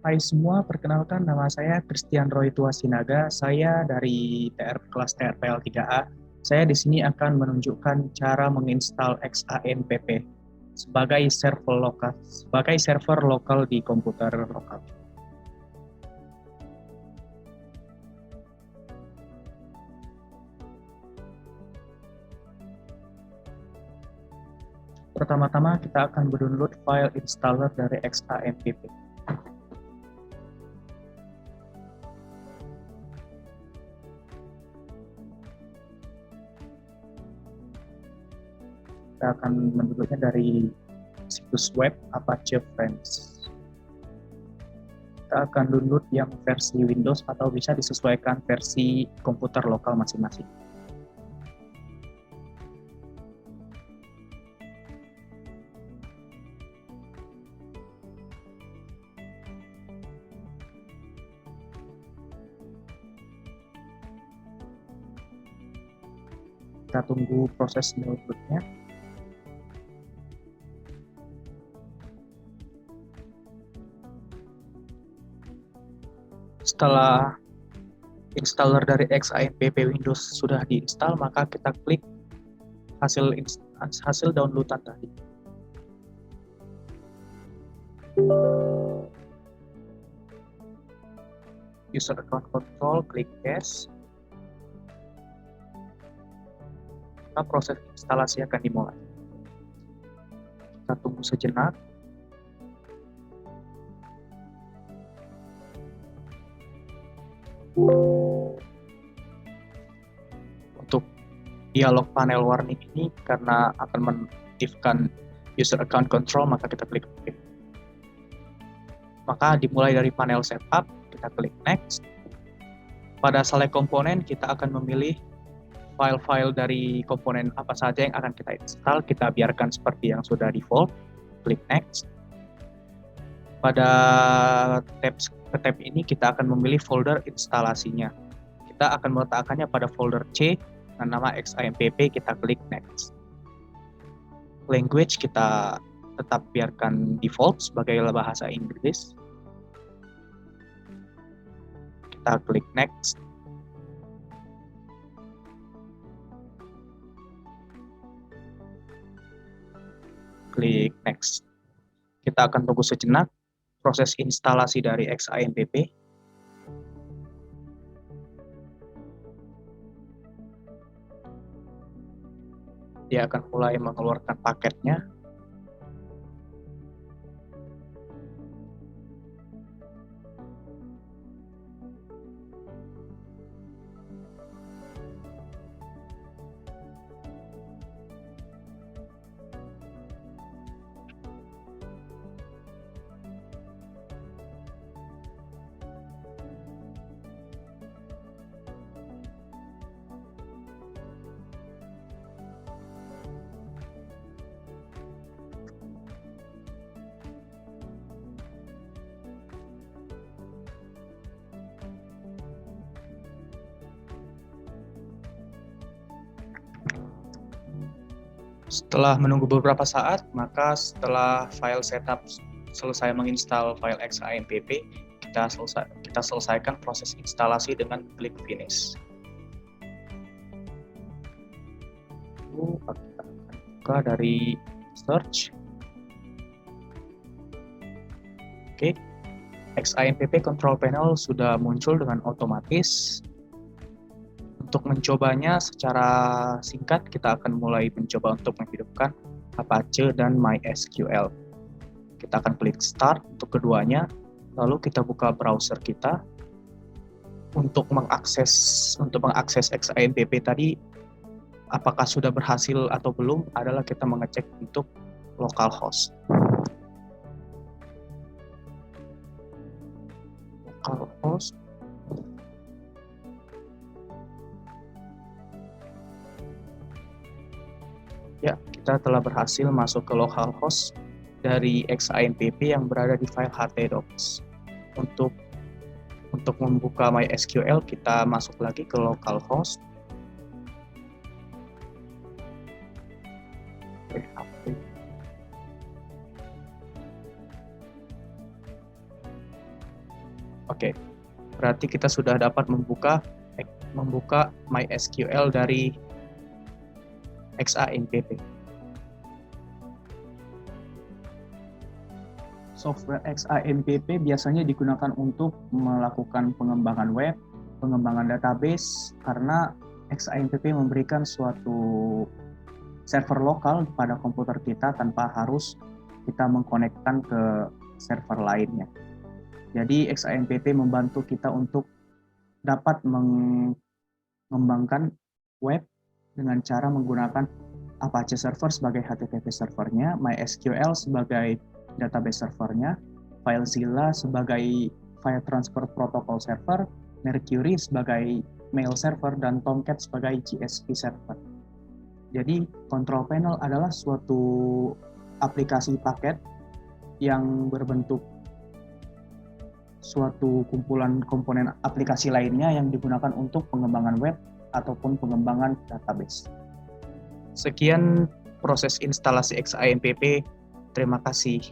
Hai semua, perkenalkan nama saya Christian Roy Tuasinaga. Saya dari kelas TRPL 3A. Saya di sini akan menunjukkan cara menginstal XAMPP sebagai server lokal di komputer lokal. Pertama-tama kita akan mendownload file installer dari XAMPP. Kita akan mendownloadnya dari situs web Apache Friends. Kita akan download yang versi Windows atau bisa disesuaikan versi komputer lokal masing-masing. Kita tunggu proses downloadnya. Setelah installer dari XAMPP Windows sudah diinstal, maka kita klik hasil downloadan tadi. User account control, klik yes. Maka proses instalasi akan dimulai. Kita tunggu sejenak. Untuk dialog panel warning ini, karena akan menaktifkan user account control, maka kita klik OK. Maka dimulai dari panel setup, kita klik next. Pada select komponen, kita akan memilih file-file dari komponen apa saja yang akan kita install. Kita biarkan seperti yang sudah default, klik next. Pada tab ini kita akan memilih folder instalasinya. Kita akan meletakkannya pada folder C dengan nama XAMPP, kita klik next. Language kita tetap biarkan default sebagai bahasa Inggris. Kita klik next. Klik next. Kita akan tunggu sejenak proses instalasi dari XAMPP. Dia akan mulai mengeluarkan paketnya. Setelah menunggu beberapa saat, maka setelah file setup selesai menginstal file XAMPP, kita selesaikan proses instalasi dengan klik finish. Kita akan buka dari search. Oke, XAMPP control panel sudah muncul dengan otomatis. Untuk mencobanya secara singkat, kita akan mulai mencoba untuk menghidupkan Apache dan MySQL. Kita akan klik Start untuk keduanya, lalu kita buka browser kita. Untuk mengakses XAMPP tadi, apakah sudah berhasil atau belum, adalah kita mengecek untuk localhost. Localhost. Ya, kita telah berhasil masuk ke localhost dari XAMPP yang berada di file htdocs. Untuk membuka MySQL, kita masuk lagi ke localhost. PHP. Oke, berarti kita sudah dapat membuka MySQL dari XAMPP. Software XAMPP biasanya digunakan untuk melakukan pengembangan web, pengembangan database, karena XAMPP memberikan suatu server lokal pada komputer kita tanpa harus kita mengkonekkan ke server lainnya. Jadi XAMPP membantu kita untuk dapat mengembangkan web dengan cara menggunakan Apache Server sebagai HTTP servernya, MySQL sebagai database servernya, FileZilla sebagai file transfer protocol server, Mercury sebagai mail server, dan Tomcat sebagai GSP server. Jadi control panel adalah suatu aplikasi paket yang berbentuk suatu kumpulan komponen aplikasi lainnya yang digunakan untuk pengembangan web ataupun pengembangan database. Sekian proses instalasi XAMPP. Terima kasih.